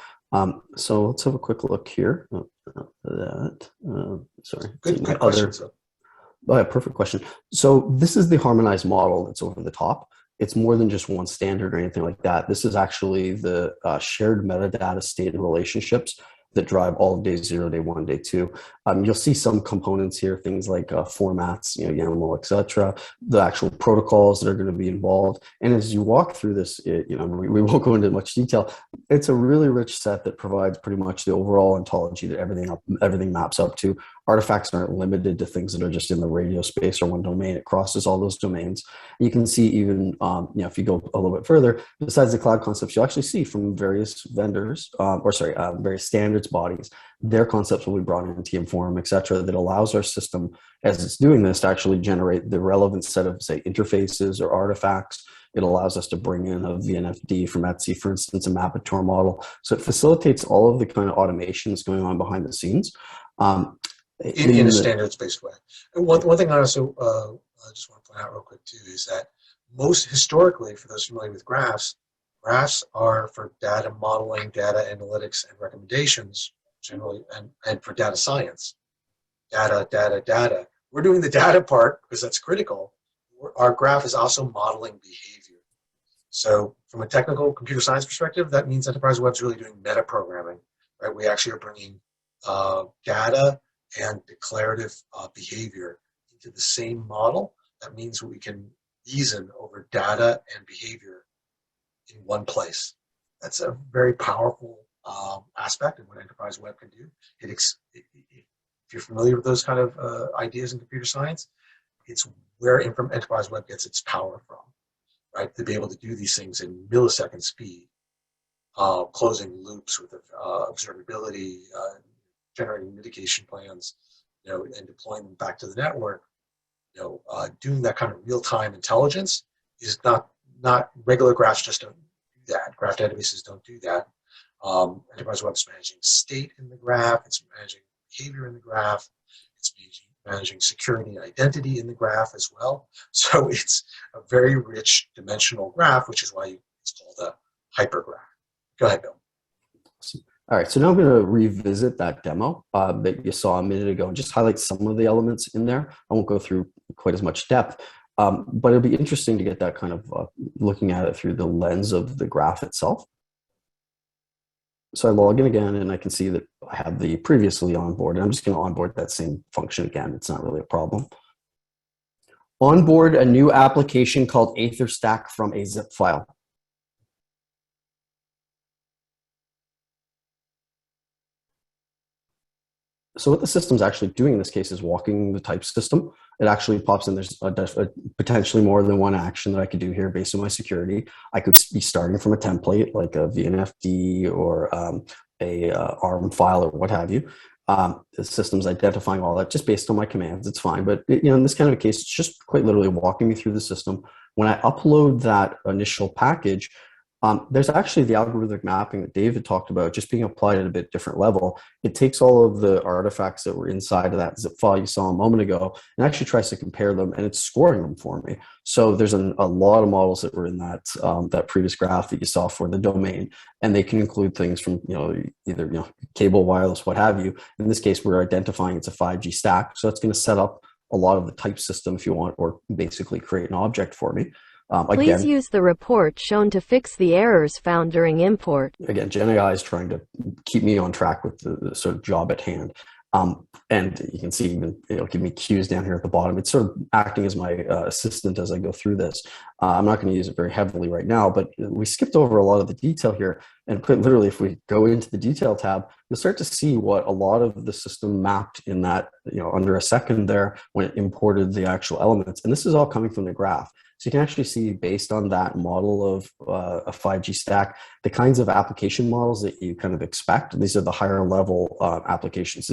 So let's have a quick look here. Sorry. Good question. Oh, yeah, perfect question. So this is the harmonized model that's over the top. It's more than just one standard or anything like that. This is actually the shared metadata state and relationships that drive all of day 0, day 1, day 2. You'll see some components here, things like formats, YAML, etc. The actual protocols that are going to be involved. And as you walk through this, we won't go into much detail. It's a really rich set that provides pretty much the overall ontology that everything maps up to. Artifacts aren't limited to things that are just in the radio space or one domain. It crosses all those domains. You can see even, if you go a little bit further, besides the cloud concepts, you'll actually see from various vendors, various standards bodies, their concepts will be brought in TM Forum, et cetera, that allows our system, as it's doing this, to actually generate the relevant set of, say, interfaces or artifacts. It allows us to bring in a VNFD from Etsy, for instance, and map it to our model. So it facilitates all of the kind of automation that's going on behind the scenes. In a standards-based way. And one thing I also just want to point out real quick too is that most historically, for those familiar with graphs are for data modeling, data analytics, and recommendations generally, and for data science. Data. We're doing the data part because that's critical. Our graph is also modeling behavior. So from a technical computer science perspective, that means Enterprise Web's really doing meta programming, right? We actually are bringing data and declarative behavior into the same model. That means we can reason over data and behavior in one place. That's a very powerful aspect of what Enterprise Web can do. If you're familiar with those kind of ideas in computer science, it's where Enterprise Web gets its power from, right? To be able to do these things in millisecond speed, closing loops with observability, generating mitigation plans, and deploying them back to the network. Doing that kind of real-time intelligence is not regular graphs just don't do that. Graph databases don't do that. Enterprise Web's managing state in the graph. It's managing behavior in the graph. It's managing security and identity in the graph as well. So it's a very rich dimensional graph, which is why it's called a hypergraph. Go ahead, Bill. All right, so now I'm going to revisit that demo that you saw a minute ago and just highlight some of the elements in there. I won't go through quite as much depth, but it'll be interesting to get that kind of looking at it through the lens of the graph itself. So I log in again, and I can see that I have the previously onboarded. I'm just going to onboard that same function again. It's not really a problem. Onboard a new application called EtherStack from a zip file. So what the system's actually doing in this case is walking the type system. It actually pops in, there's potentially more than one action that I could do here based on my security. I could be starting from a template like a VNFD or a ARM file or what have you. The system's identifying all that just based on my commands. It's fine. But in this kind of a case, it's just quite literally walking me through the system. When I upload that initial package, there's actually the algorithmic mapping that David talked about just being applied at a bit different level. It takes all of the artifacts that were inside of that zip file you saw a moment ago and actually tries to compare them, and it's scoring them for me. So there's a lot of models that were in that that previous graph that you saw for the domain, and they can include things from either cable, wireless, what have you. In this case, we're identifying it's a 5G stack, so it's going to set up a lot of the type system if you want, or basically create an object for me. Please use the report shown to fix the errors found during import. Again, GenAI is trying to keep me on track with the sort of job at hand. And you can see even it'll give me cues down here at the bottom. It's sort of acting as my assistant as I go through this. I'm not going to use it very heavily right now, but we skipped over a lot of the detail here. And quite literally, if we go into the detail tab, you'll start to see what a lot of the system mapped in that, under a second there when it imported the actual elements. And this is all coming from the graph. So you can actually see, based on that model of a 5G stack, the kinds of application models that you kind of expect. These are the higher level applications.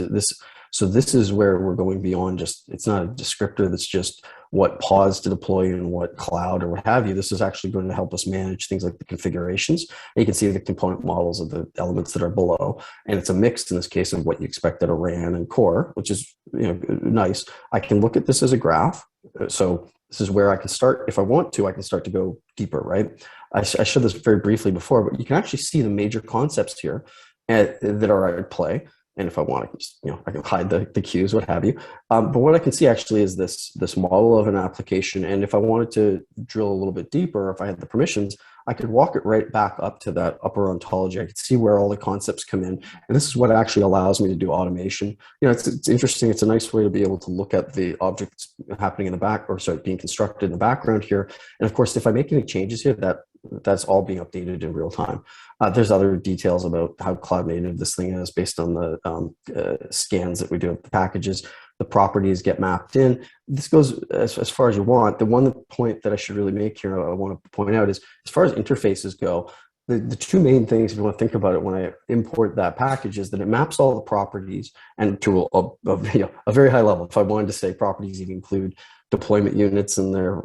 So this is where we're going beyond just, it's not a descriptor that's just what pods to deploy and what cloud or what have you. This is actually going to help us manage things like the configurations. And you can see the component models of the elements that are below. And it's a mix in this case of what you expect at a RAN and core, which is nice. I can look at this as a graph. So this is where I can start. If I want to, I can start to go deeper, right? I showed this very briefly before, but you can actually see the major concepts here that are at play. And if I want, I can just, I can hide the cues, what have you. But what I can see actually is this model of an application. And if I wanted to drill a little bit deeper, if I had the permissions, I could walk it right back up to that upper ontology. I could see where all the concepts come in. And this is what actually allows me to do automation. It's interesting. It's a nice way to be able to look at the objects happening in the back, or sorry, being constructed in the background here. And of course, if I make any changes here, that's all being updated in real time. There's other details about how cloud native this thing is based on the scans that we do of the packages. The properties get mapped in. This goes as far as you want. The one point that I should really make here, I want to point out, is as far as interfaces go, the two main things, if you want to think about it when I import that package, is that it maps all the properties and to a very high level. If I wanted to say properties even include deployment units and their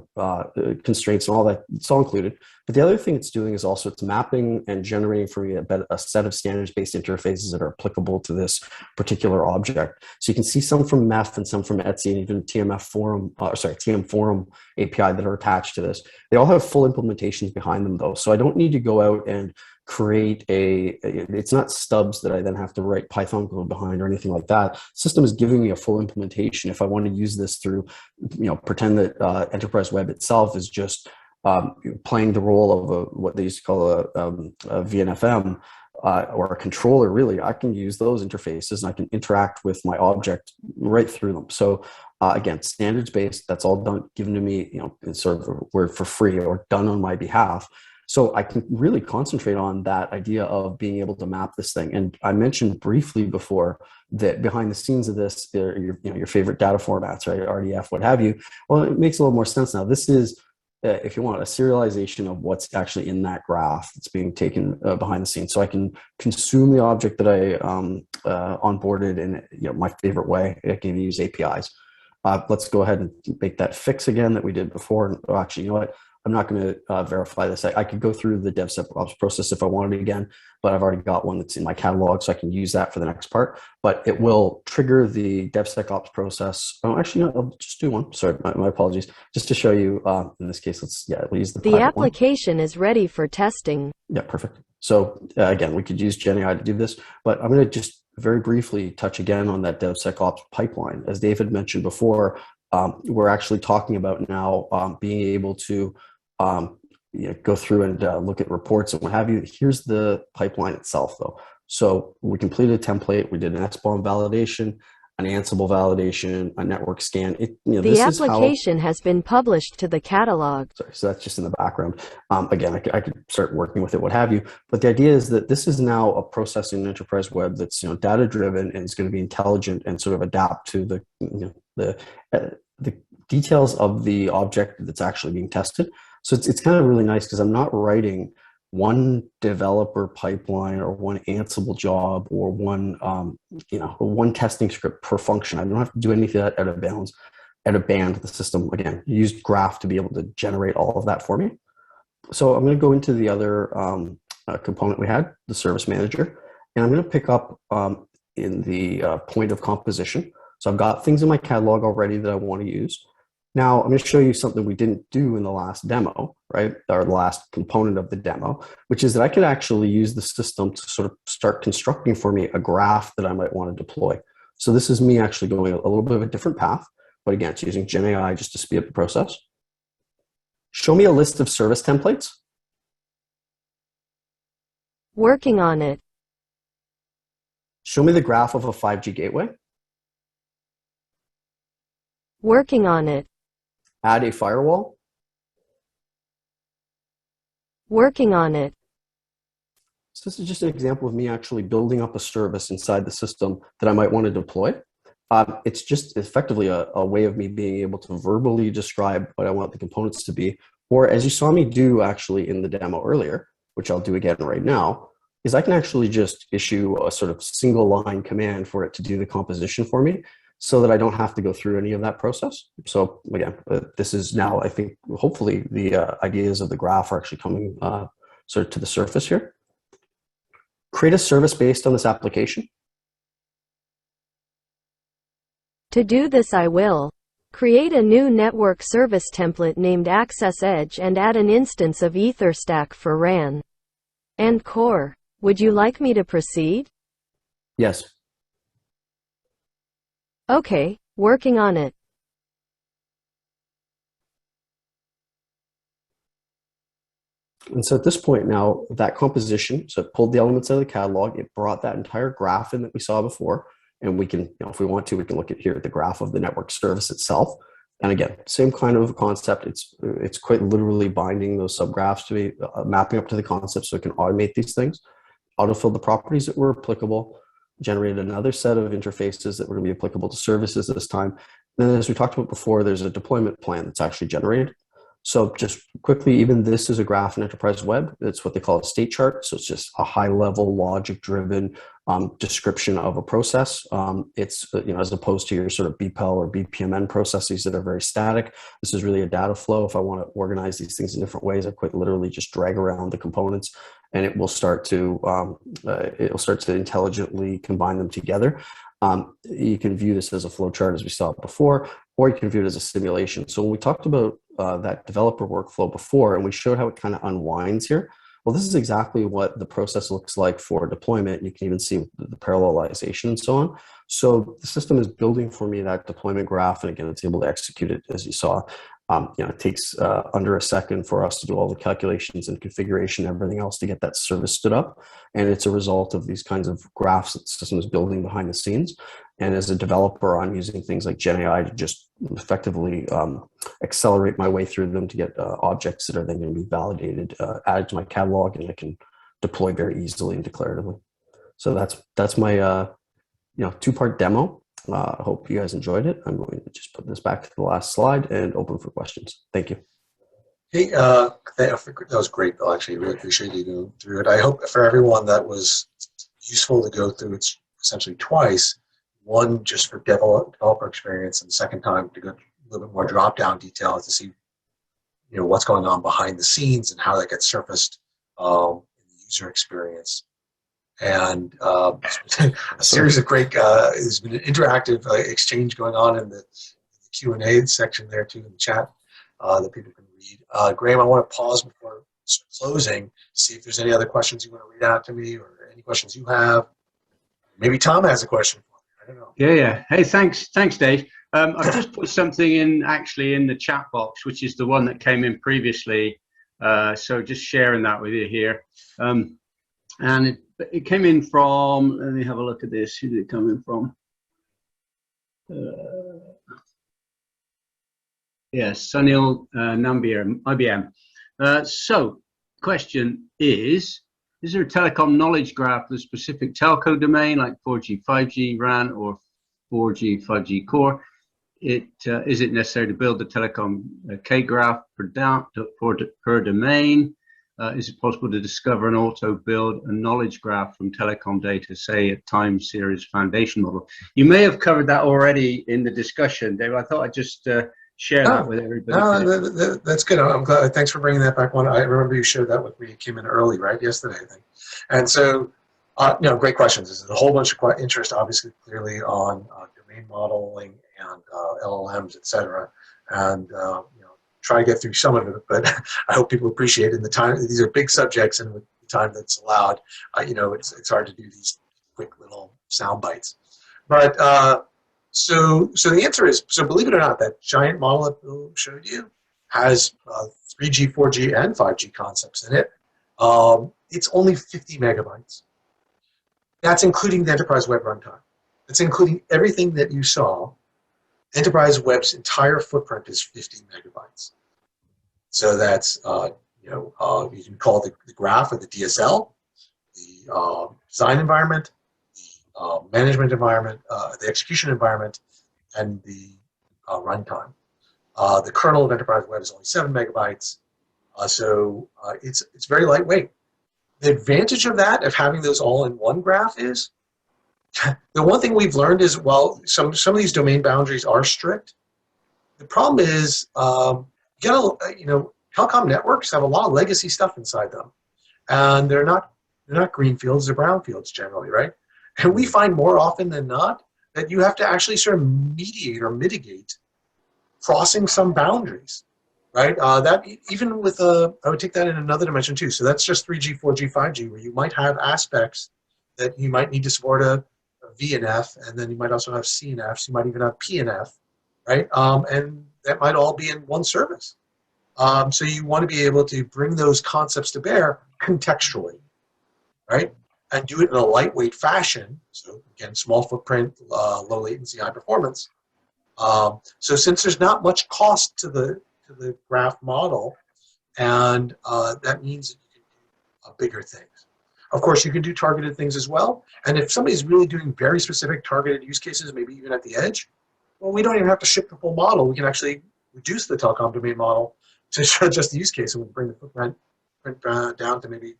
constraints and all that, it's all included. But the other thing it's doing is also it's mapping and generating for me a set of standards-based interfaces that are applicable to this particular object. So you can see some from MEF and some from Etsy and even TM Forum API that are attached to this. They all have full implementations behind them though. So I don't need to go out and create it's not stubs that I then have to write Python code behind or anything like that. System is giving me a full implementation. If I want to use this through, pretend that EnterpriseWeb itself is just playing the role of what they used to call a VNFM or a controller, really, I can use those interfaces and I can interact with my object right through them. So again, standards-based, that's all done, given to me, it's sort of a word for free or done on my behalf. So I can really concentrate on that idea of being able to map this thing. And I mentioned briefly before that behind the scenes of this, your favorite data formats, right, RDF, what have you. Well, it makes a little more sense now. This is, if you want, a serialization of what's actually in that graph that's being taken behind the scenes. So I can consume the object that I onboarded in my favorite way. I can use APIs. Let's go ahead and make that fix again that we did before. Oh, actually, you know what? I'm not going to verify this. I could go through the DevSecOps process if I wanted again, but I've already got one that's in my catalog, so I can use that for the next part. But it will trigger the DevSecOps process. Oh, actually, no, I'll just do one. Sorry, my apologies. Just to show you, in this case, we'll use the application is ready for testing. Yeah, perfect. So again, we could use GenAI to do this, but I'm going to just very briefly touch again on that DevSecOps pipeline. As David mentioned before, we're actually talking about now being able to go through and look at reports and what have you. Here's the pipeline itself, though. So we completed a template, we did an SBOM validation, an Ansible validation, a network scan. The this application has been published to the catalog. Sorry, so that's just in the background. Again, I could start working with it, what have you. But the idea is that this is now a processing enterprise web that's data driven and is going to be intelligent and sort of adapt to the details of the object that's actually being tested. So it's kind of really nice because I'm not writing one developer pipeline or one Ansible job or one testing script per function. I don't have to do anything out of bounds, out of band. The system, again, used Graph to be able to generate all of that for me. So I'm going to go into the other component we had, the service manager, and I'm going to pick up in the point of composition. So I've got things in my catalog already that I want to use. Now I'm going to show you something we didn't do in the last demo, right? Or the last component of the demo, which is that I could actually use the system to sort of start constructing for me a graph that I might want to deploy. So this is me actually going a little bit of a different path, but again, it's using GenAI just to speed up the process. Show me a list of service templates. Working on it. Show me the graph of a 5G gateway. Working on it. Add a firewall. Working on it. So this is just an example of me actually building up a service inside the system that I might want to deploy. It's just effectively a way of me being able to verbally describe what I want the components to be. Or as you saw me do actually in the demo earlier, which I'll do again right now, is I can actually just issue a sort of single line command for it to do the composition for me so that I don't have to go through any of that process. So again, this is now, I think, hopefully the ideas of the graph are actually coming sort of to the surface here. Create a service based on this application. To do this, I will create a new network service template named Access Edge and add an instance of EtherStack for RAN and Core. Would you like me to proceed? Yes. Okay, working on it. And so at this point now, that composition, so it pulled the elements out of the catalog, it brought that entire graph in that we saw before, and we can, if we want to, we can look at here at the graph of the network service itself. And again, same kind of concept. It's quite literally binding those subgraphs to be mapping up to the concept so it can automate these things, autofill the properties that were applicable, generate another set of interfaces that were going to be applicable to services this time. And then as we talked about before, there's a deployment plan that's actually generated. So just quickly, even this is a graph in Enterprise Web. It's what they call a state chart. So it's just a high-level, logic-driven description of a process. It's as opposed to your sort of BPEL or BPMN processes that are very static. This is really a data flow. If I want to organize these things in different ways, I quite literally just drag around the components, and it will start to intelligently combine them together. You can view this as a flow chart as we saw before, or you can view it as a simulation. So when we talked about that developer workflow before, and we showed how it kind of unwinds here, well, this is exactly what the process looks like for deployment. You can even see the parallelization and so on. So the system is building for me that deployment graph, and again, it's able to execute it as you saw. It takes under a second for us to do all the calculations and configuration and everything else to get that service stood up. And it's a result of these kinds of graphs that the system is building behind the scenes. And as a developer, I'm using things like GenAI to just effectively accelerate my way through them to get objects that are then going to be validated, added to my catalog, and I can deploy very easily and declaratively. So that's my two-part demo. I hope you guys enjoyed it. I'm going to just put this back to the last slide and open for questions. Thank you. Hey, that was great, Bill. Actually, really appreciate you going through it. I hope for everyone that was useful to go through it essentially twice. One just for developer experience, and the second time to go a little bit more drop-down detail to see, what's going on behind the scenes and how that gets surfaced in the user experience. And a series of great, there's been an interactive exchange going on in the Q&A section there too, in the chat that people can read. Graham, I want to pause before closing to see if there's any other questions you want to read out to me or any questions you have. Maybe Tom has a question for me. I don't know. Yeah. Hey, thanks, Dave. I've just put something in the chat box, which is the one that came in previously. So just sharing that with you here. And it came in from, let me have a look at this. Who did it come in from? Yes, Sunil Nambiar, IBM. So, question is there a telecom knowledge graph for the specific telco domain, like 4G, 5G RAN, or 4G, 5G core? Is it necessary to build the telecom K-graph per domain? Is it possible to discover and auto-build a knowledge graph from telecom data, say a time series foundation model? You may have covered that already in the discussion, Dave. I thought I'd just share that with everybody. No, that's good. I'm glad. Thanks for bringing that back. I remember you shared that with me. It came in early, right? Yesterday, I think. And so, great questions. There's a whole bunch of interest, obviously, clearly on domain modeling and LLMs, et cetera. And, try to get through some of it, but I hope people appreciate it in the time. These are big subjects, and with the time that's allowed, it's hard to do these quick little sound bites. But so the answer is, so believe it or not, that giant model that Bill showed you has 3G, 4G, and 5G concepts in it. It's only 50 megabytes. That's including the Enterprise Web runtime. It's including everything that you saw. Enterprise Web's entire footprint is 50 megabytes. So that's, you can call it the graph or the DSL, the design environment, the management environment, the execution environment, and the runtime. The kernel of Enterprise Web is only 7 megabytes, so it's very lightweight. The advantage of that, of having those all in one graph, is the one thing we've learned is, while some of these domain boundaries are strict, the problem is, telecom networks have a lot of legacy stuff inside them, and they're not green fields, they're brown fields generally, right? And we find more often than not that you have to actually sort of mediate or mitigate crossing some boundaries, right? That even with I would take that in another dimension too. So that's just 3G, 4G, 5G, where you might have aspects that you might need to support a VNF, and then you might also have CNFs, you might even have PNF, right? And that might all be in one service. So you want to be able to bring those concepts to bear contextually, right? And do it in a lightweight fashion. So again, small footprint, low latency, high performance. So since there's not much cost to the graph model, and that means that you can do bigger things. Of course, you can do targeted things as well. And if somebody's really doing very specific targeted use cases, maybe even at the edge, well, we don't even have to ship the full model. We can actually reduce the telecom domain model to just the use case, and we can bring the footprint down to maybe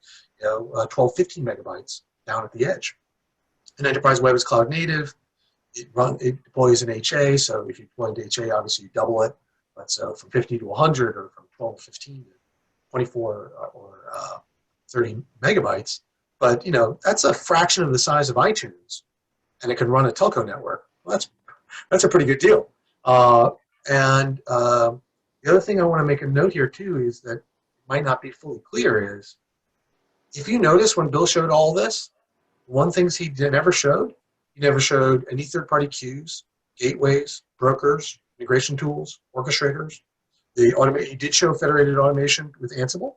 12, 15 megabytes down at the edge. And Enterprise Web is cloud native. It deploys in HA, so if you deploy into HA, obviously you double it. But so from 50 to 100, or from 12 to 15 to 24 or 30 megabytes. But that's a fraction of the size of iTunes, and it can run a telco network. Well, that's a pretty good deal. And the other thing I want to make a note here too is that might not be fully clear is, if you notice when Bill showed all this, one thing he never showed any third-party queues, gateways, brokers, integration tools, orchestrators. He did show federated automation with Ansible,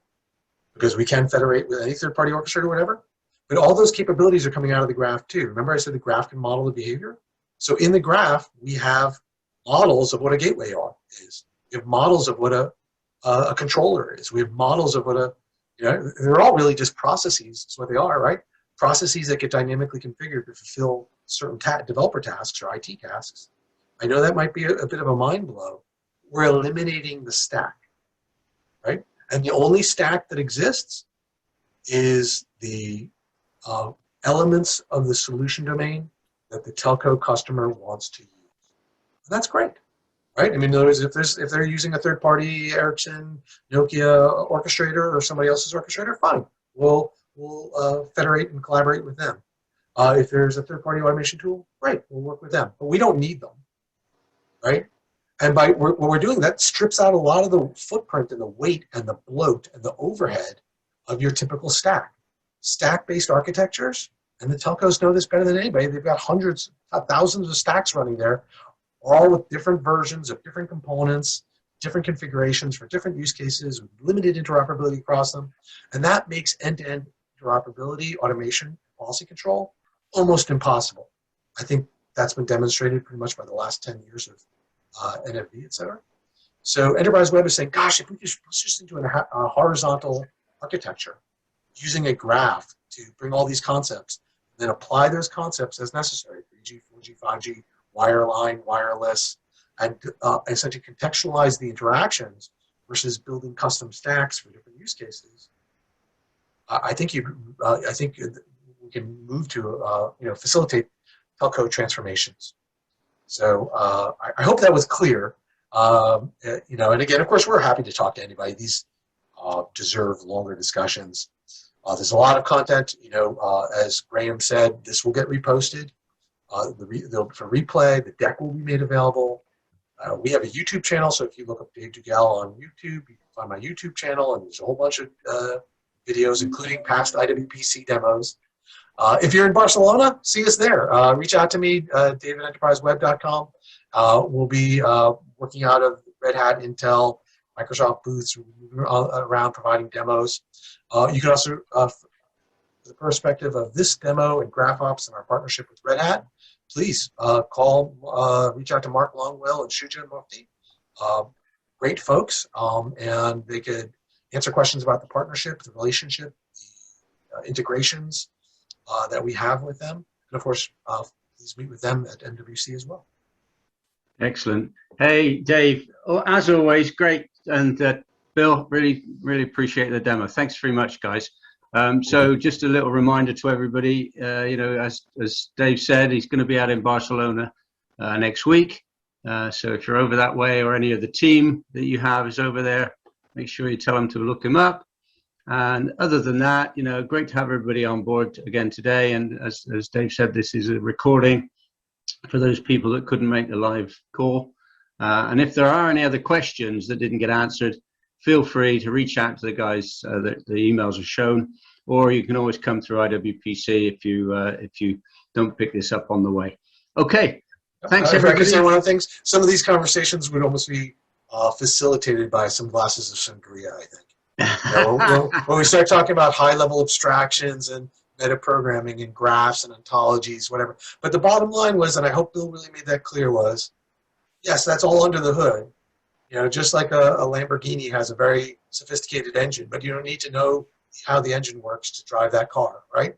because we can federate with any third-party orchestrator or whatever. But all those capabilities are coming out of the graph too. Remember I said the graph can model the behavior? So in the graph, we have models of what a gateway is. We have models of what a controller is. We have models of what they're all really just processes. That's what they are, right? Processes that get dynamically configured to fulfill certain developer tasks or IT tasks. I know that might be a bit of a mind blow. We're eliminating the stack, right? And the only stack that exists is the elements of the solution domain that the telco customer wants to use. And that's great, right? I mean, in other words, if they're using a third-party Ericsson, Nokia orchestrator or somebody else's orchestrator, fine. We'll federate and collaborate with them. If there's a third-party automation tool, great, we'll work with them. But we don't need them, right? And by what we're doing, that strips out a lot of the footprint and the weight and the bloat and the overhead of your typical stack. Stack-based architectures, and the telcos know this better than anybody. They've got hundreds, thousands of stacks running there, all with different versions of different components, different configurations for different use cases, with limited interoperability across them. And that makes end-to-end interoperability, automation, policy control, almost impossible. I think that's been demonstrated pretty much by the last 10 years of NFV, et cetera. So Enterprise Web is saying, gosh, if we just push this into a horizontal architecture, using a graph to bring all these concepts, and then apply those concepts as necessary, 3G, 4G, 5G, wireline, wireless, and essentially contextualize the interactions versus building custom stacks for different use cases. I think we can move to facilitate telco transformations. So I hope that was clear. And again, of course, we're happy to talk to anybody. These deserve longer discussions. There's a lot of content. As Graham said, this will get reposted for replay. The deck will be made available. We have a YouTube channel, so if you look up Dave Duggal on YouTube, you can find my YouTube channel, and there's a whole bunch of videos, including past Iwpc demos. If you're in Barcelona, see us there. Reach out to me, Dave@enterpriseweb.com. We'll be working out of Red Hat, Intel, Microsoft booths around providing demos. You can also, from the perspective of this demo and Graphops and our partnership with Red Hat, please reach out to Mark Longwell and Shuja Mufti. Great folks, and they could answer questions about the partnership, the relationship, the integrations that we have with them. And of course, please meet with them at MWC as well. Excellent. Hey, Dave, as always, great. And Bill, really appreciate the demo. Thanks very much, guys. So just a little reminder to everybody, as Dave said, he's going to be out in Barcelona next week. So if you're over that way, or any of the team that you have is over there, make sure you tell them to look him up. And other than that, great to have everybody on board again today. And as Dave said, this is a recording for those people that couldn't make the live call. And if there are any other questions that didn't get answered, feel free to reach out to the guys that the emails are shown, or you can always come through Iwpc if you don't pick this up on the way. Okay, thanks everybody. If I could say one of the things, some of these conversations would almost be facilitated by some glasses of sangria, I think. When we start talking about high-level abstractions and metaprogramming and graphs and ontologies, whatever. But the bottom line was, and I hope Bill really made that clear, was, yes, that's all under the hood. Just like a Lamborghini has a very sophisticated engine, but you don't need to know how the engine works to drive that car, right?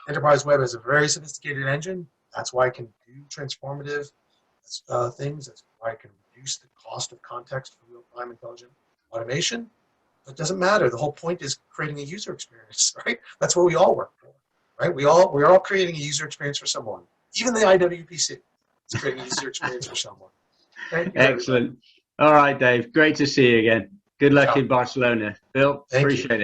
Enterprise Web has a very sophisticated engine. That's why it can do transformative things. That's why it can reduce the cost of context for real-time intelligent automation. But it doesn't matter. The whole point is creating a user experience, right? That's what we all work for, right? We're all creating a user experience for someone. Even the Iwpc is creating a user experience for someone. Excellent. All right, Dave. Great to see you again. Good luck in Barcelona. Bill, appreciate it.